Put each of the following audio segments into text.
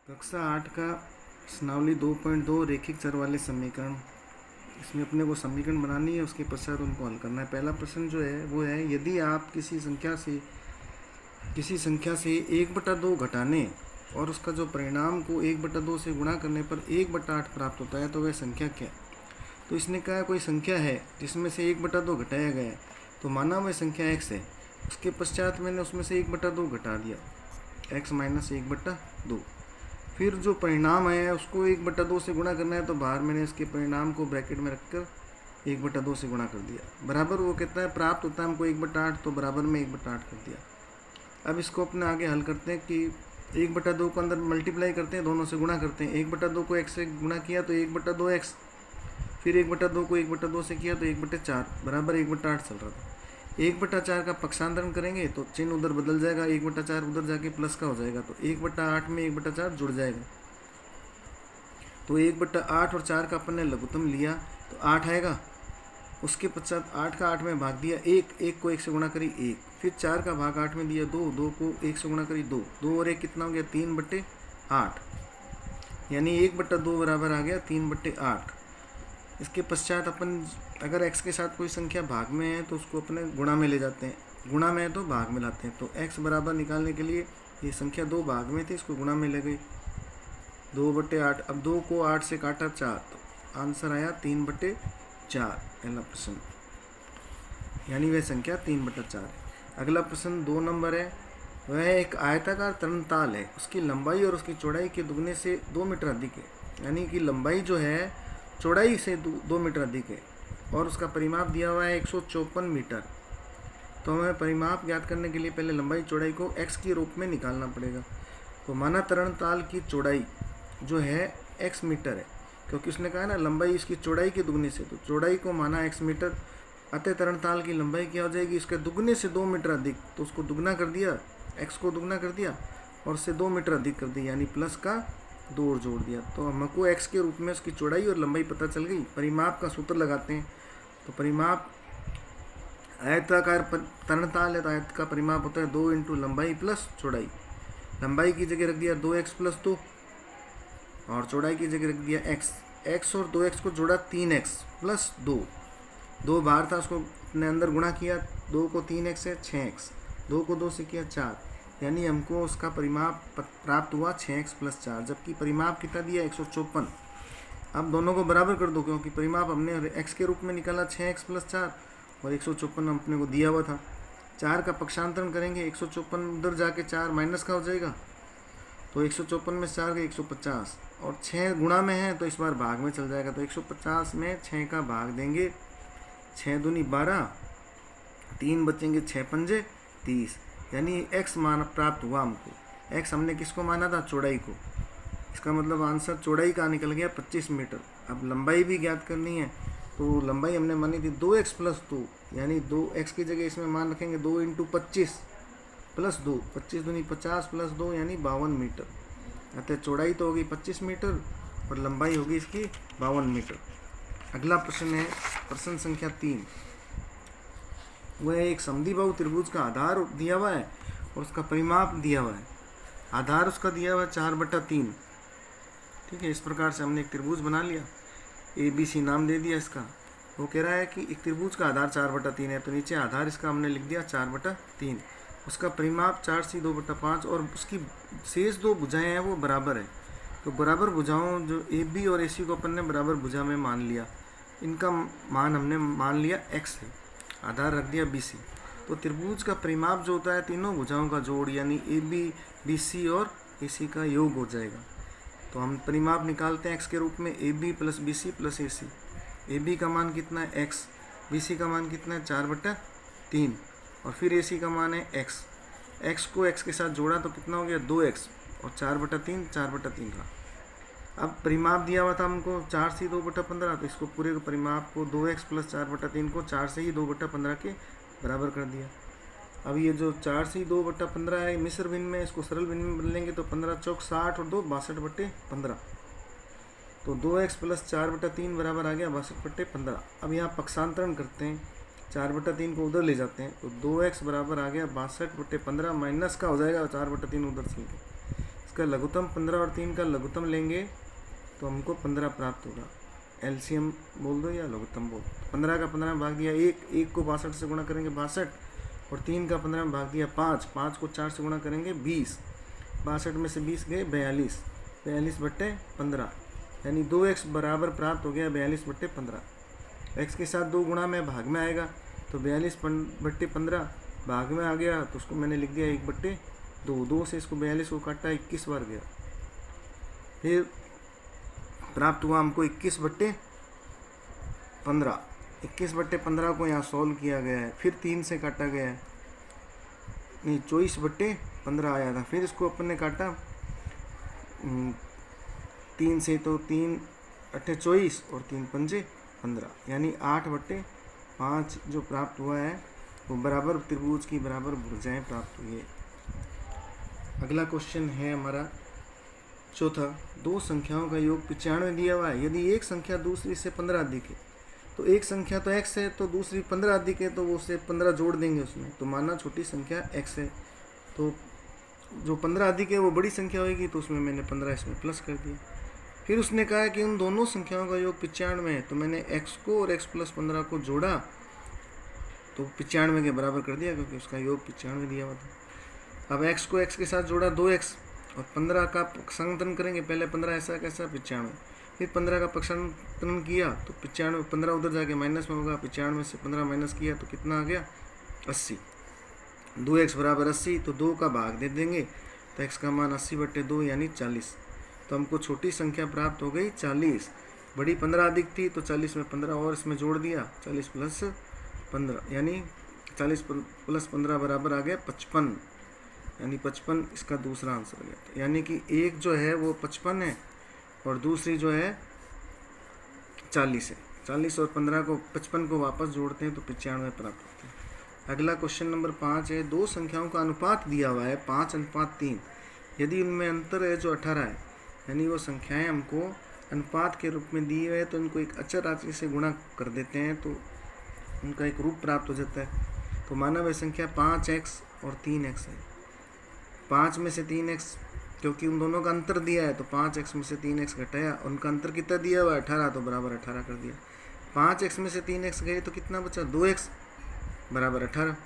कक्षा 8 का प्रश्नावली 2.2 रैखिक चर वाले समीकरण। इसमें अपने को समीकरण बनानी है, उसके पश्चात उनको हल करना है। पहला प्रश्न जो है वो है, यदि आप किसी संख्या से 1/2 घटाने और उसका जो परिणाम को 1/2 से गुणा करने पर 1/8 प्राप्त होता है तो वह संख्या क्या है। तो इसने कहा कोई संख्या है जिसमें से 1/2 घटाया गया है, तो माना वह संख्या x है। उसके पश्चात मैंने उसमें से 1/2 घटा दिया, x माइनस 1/2। फिर जो परिणाम है उसको 1/2 से गुणा करना है, तो बाहर मैंने इसके परिणाम को ब्रैकेट में रखकर 1/2 से गुणा कर दिया। बराबर वो कहता है प्राप्त होता है हमको 1/8, तो बराबर में 1/8 कर दिया। अब इसको अपने आगे हल करते हैं कि 1/2 को अंदर मल्टीप्लाई करते हैं, दोनों से गुणा करते हैं। 1/2 को x से गुणा किया तो 1/2x, फिर 1/2 को 1/2 से किया तो 1/4 बराबर 1/8 चल रहा था। 1/4 का पक्षांतरण करेंगे तो चिन्ह उधर बदल जाएगा, 1/4 उधर जाके प्लस का हो जाएगा, तो 1/8 में 1/4 जुड़ जाएगा। तो 1/8 और 4 का अपन ने लघुत्तम लिया तो 8 आएगा। उसके पश्चात 8 का 8 में भाग दिया 1 को 1 से गुणा करी 1, फिर 4 का भाग 8 में दिया 2 को 1 से गुणा करी 2 और 1 कितना हो गया 3/8, यानी 1/2 बराबर आ गया 3/8। इसके पश्चात अपन अगर x के साथ कोई संख्या भाग में है तो उसको अपने गुणा में ले जाते हैं, गुणा में है तो भाग में लाते हैं। तो x बराबर निकालने के लिए ये संख्या 2 भाग में थी, इसको गुणा में ले गई 2/8। अब 2 को 8 से काटा 4, तो आंसर आया 3/4। पहला प्रश्न, यानी वह संख्या 3/4 है। अगला प्रश्न 2 नंबर है, वह एक आयताकार तरणताल है, उसकी लंबाई और उसकी चौड़ाई के दुगने से 2 मीटर अधिक है, यानी कि लंबाई जो है चौड़ाई से 2 मीटर अधिक है और उसका परिमाप दिया हुआ है 154 मीटर। तो हमें परिमाप ज्ञात करने के लिए पहले लंबाई चौड़ाई को x के रूप में निकालना पड़ेगा। तो माना तरणताल की चौड़ाई जो है x मीटर है, क्योंकि उसने कहा ना लंबाई इसकी चौड़ाई के दुगने से, तो चौड़ाई को माना x मीटर, अतः तरणताल की लंबाई क्या हो जाएगी इसके दुगने से 2 मीटर अधिक, तो उसको दुगना कर दिया, x को दुगना कर दिया और उससे 2 मीटर अधिक कर दी, यानी प्लस का 2 और जोड़ दिया। तो हमको x के रूप में उसकी चौड़ाई और लंबाई पता चल गई। परिमाप का सूत्र लगाते हैं, तो परिमाप आयताकार तरणताल है तो आयत का परिमाप होता है 2 इंटू लंबाई प्लस चौड़ाई। लंबाई की जगह रख दिया 2x प्लस 2 और चौड़ाई की जगह रख दिया x और 2x को जोड़ा 3x प्लस 2 बाहर था, उसको अपने अंदर गुणा किया, 2 को 3x से 6x, 2 को 2 से किया 4, यानी हमको उसका परिमाप प्राप्त हुआ 6x प्लस 4, जबकि परिमाप कितना दिया 154। अब दोनों को बराबर कर दो, क्योंकि परिमाप हमने x के रूप में निकाला 6x प्लस 4 और 154 अपने को दिया हुआ था। 4 का पक्षांतरण करेंगे, 154 उधर जाके 4 माइनस का हो जाएगा, तो 154 में 4 के 150 और 6 गुणा में है तो इस बार भाग में चल जाएगा, तो 150 में 6 का भाग देंगे, 6 दूनी 12, 3 बचेंगे, 6 पंजे 30, यानी x मान प्राप्त हुआ हमको। x हमने किसको माना था, चौड़ाई को। इसका मतलब आंसर चौड़ाई का निकल गया 25 मीटर। अब लंबाई भी ज्ञात करनी है, तो लंबाई हमने मानी थी 2x प्लस 2, यानी 2x की जगह इसमें मान रखेंगे 2 इंटू 25 प्लस 2, 25 दूनी 50 प्लस 2 यानी 52 मीटर। अतः चौड़ाई तो होगी 25 मीटर और लंबाई होगी इसकी 52 मीटर। अगला प्रश्न है प्रश्न संख्या 3। वह एक समद्विबाहु त्रिभुज का आधार दिया हुआ है और उसका परिमाप दिया हुआ है। आधार उसका दिया हुआ है 4/3। ठीक है, इस प्रकार से हमने एक त्रिभुज बना लिया, ABC नाम दे दिया इसका। वो कह रहा है कि एक त्रिभुज का आधार 4/3 है, तो नीचे आधार इसका हमने लिख दिया 4/3। उसका परिमाप 4c2/5 और उसकी शेष 2 भुजाएं हैं वो बराबर है। तो बराबर भुजाओं जो AB और AC को अपन ने बराबर भुजा में मान लिया, इनका मान हमने मान लिया x है, आधार रख दिया BC। तो त्रिभुज का परिमाप जो होता है तीनों भुजाओं का जोड़, यानी AB, BC और AC का योग हो जाएगा। तो हम परिमाप निकालते हैं x के रूप में AB plus BC plus AC। AB का मान कितना है x, BC का मान कितना है 4/3 और फिर AC का मान है x को x के साथ जोड़ा तो कितना हो गया 2x और 4/3 रहा। अब परिमाप दिया हुआ था हमको 4c2/15, तो इसको पूरे परिमाप को 2x प्लस 4/3 को 4 से ही 2/15 के बराबर कर दिया। अब ये जो 4c2/15 है मिश्र भिन्न में, इसको सरल भिन्न में बदलेंगे तो 15 चौक 60 और 2 62/15, तो 2x प्लस 4/3 बराबर आ गया 62/15। अब यहाँ पक्षांतरण करते हैं, 4/3 को उधर ले जाते हैं तो 2x बराबर आ गया 62/15, माइनस का हो जाएगा 4/3 उधर चल के, इसका लघुत्तम 15 और 3 का लघुत्तम लेंगे तो हमको 15 प्राप्त होगा। एलसीएम बोल दो या लघुत्तम बोल। 15 का 15 में भाग दिया 1 को 62 से गुणा करेंगे 62, और 3 का 15 में भाग दिया 5 को 4 से गुणा करेंगे 20, 62 में से 20 गए 42/15, यानी 2x बराबर प्राप्त हो गया 42/15। x के साथ 2 गुणा में भाग में आएगा तो 42/15 भाग में आ गया तो उसको मैंने लिख दिया 1/2। 2 से इसको 42 को काटा 21 बार गया, फिर प्राप्त हुआ हमको 21/15। 21/15 को यहाँ सॉल्व किया गया है, फिर 3 से काटा गया है, नहीं 24/15 आया था, फिर इसको अपन ने काटा 3 से, तो 3 8 24 और 3 5 15, यानी 8/5 जो प्राप्त हुआ है वो बराबर त्रिभुज की बराबर भुजाएं प्राप्त हुई है। अगला क्वेश्चन है हमारा चौथा, दो संख्याओं का योग 95 दिया हुआ है। यदि एक संख्या दूसरी से 15 अधिक है, तो एक संख्या तो x है तो दूसरी 15 अधिक है, तो वो उससे 15 जोड़ देंगे उसमें, तो माना छोटी संख्या x है, तो जो 15 अधिक है वो बड़ी संख्या होगी, तो उसमें मैंने 15 इसमें प्लस कर दिया। फिर उसने कहा कि उन दोनों संख्याओं का योग 95 है, तो मैंने x को और x + 15 को जोड़ा तो 95 के बराबर कर दिया, क्योंकि उसका योग 95 दिया हुआ था। अब x को x के साथ जोड़ा 2x, और 15 का पक्षांतरण करेंगे, पहले 15 ऐसा कैसा 95, फिर 15 का पक्षांतरण किया तो 95, 15 उधर जाके माइनस में होगा, 95 से 15 माइनस किया तो कितना आ गया 80। 2x बराबर 80, तो 2 का भाग दे देंगे तो x का मान 80/2 यानी 40। तो हमको छोटी संख्या प्राप्त हो गई 40, बड़ी 15 अधिक थी तो 40 में 15 और इसमें जोड़ दिया, 40 + 15 यानी 40 + 15 बराबर आ गया 55, यानी 55 इसका दूसरा आंसर गया। यानी कि एक जो है वो 55 है और दूसरी जो है 40 है। 40 और 15 को 55 को वापस जोड़ते हैं तो 95 प्राप्त होते हैं। अगला क्वेश्चन नंबर 5 है, दो संख्याओं का अनुपात दिया हुआ है 5:3। यदि उनमें अंतर है जो 18 है, यानी वो संख्याएं हमको अनुपात के रूप में दी हुई है, तो इनको एक अचर राशि से गुणा कर देते हैं तो उनका एक रूप प्राप्त हो जाता है। तो माना वह संख्या 5x और 3x है। 5 में से 3x, क्योंकि उन दोनों का अंतर दिया है तो 5x में से 3x घटाया, उनका अंतर कितना दिया हुआ है 18, तो बराबर 18 कर दिया। 5x में से 3x गए तो कितना बचा 2x बराबर 18।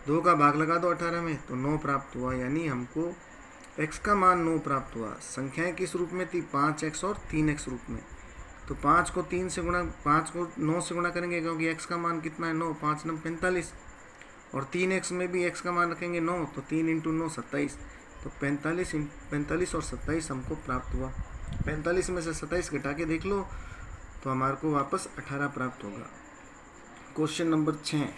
2 का भाग लगा दो 18 में तो 9 प्राप्त हुआ, यानी हमको x का मान 9 प्राप्त हुआ। संख्याएं किस रूप में थी 5x और 3x रूप में, तो 5 को 9 से गुणा करेंगे, क्योंकि x का मान कितना है 9, 5 9 45, और 3x में भी x का मान रखेंगे 9, तो 3 × 9 27, तो 45 और 27 हमको प्राप्त हुआ। 45 में से 27 घटा के देख लो तो हमारे को वापस 18 प्राप्त होगा। क्वेश्चन नंबर 6,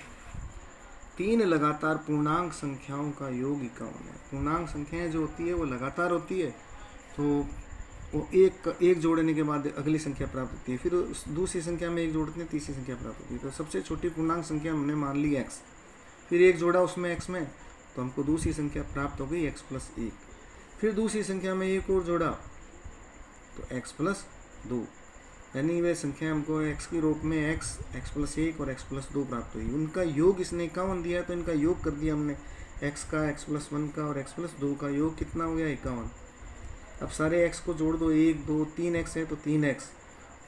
3 लगातार पूर्णांक संख्याओं का योग 51 है। पूर्णांक संख्याएं जो होती है वो लगातार होती है, तो वो एक जोड़ने के बाद अगली संख्या प्राप्त होती है, फिर उस दूसरी संख्या में एक जोड़ते हैं तीसरी संख्या प्राप्त होती है। तो सबसे छोटी पूर्णांक संख्या हमने मान ली x, फिर एक जोड़ा उसमें x में तो हमको दूसरी संख्या प्राप्त हो गई x + 1, फिर दूसरी संख्या में एक और जोड़ा तो x + 2, यानी वे संख्या हमको x के रूप में x + 1 और x + 2 प्राप्त हुई। उनका योग इसने 51 दिया, तो इनका योग कर दिया हमने, x का x + 1 का और x + 2 का योग कितना हो गया 51। अब सारे x को जोड़ दो, 1 2 3x है तो 3x,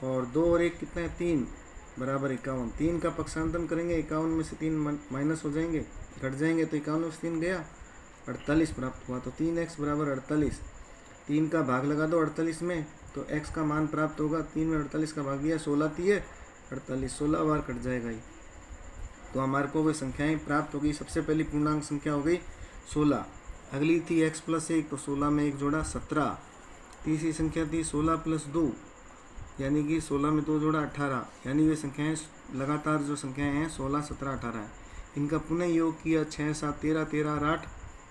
और 2 और 1 कितना है 3 बराबर 51। 3 का पक्षांतरण करेंगे, 51 में से 3 माइनस हो जाएंगे, घट जाएंगे, तो 51 में से 3 गया 48 प्राप्त हुआ। तो 3x बराबर 48, 3 का भाग लगा दो 48 में तो x का मान प्राप्त होगा। 3 में 48 का भाग दिया, 16 3 48, 16 बार कट जाएगा ही, तो हमारे को वे संख्याएं प्राप्त हो गई। सबसे पहली पूर्णांक संख्या हो गई 16, अगली थी x + 1, तो 16 में एक जोड़ा 17, तीसरी संख्या थी 16 + 2, यानी कि 16 में 2 जोड़ा 18, यानी वे संख्याएं लगातार जो संख्याएं हैं 16 17 18 है। इनका पुनः योग किया 6 7 13 13 और 8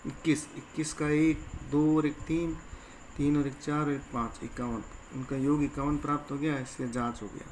21, 21 का 1 2 और 1 3, 3 और 1 4 और 1 5, 51। उनका योग 51 प्राप्त हो गया, इससे जांच हो गया।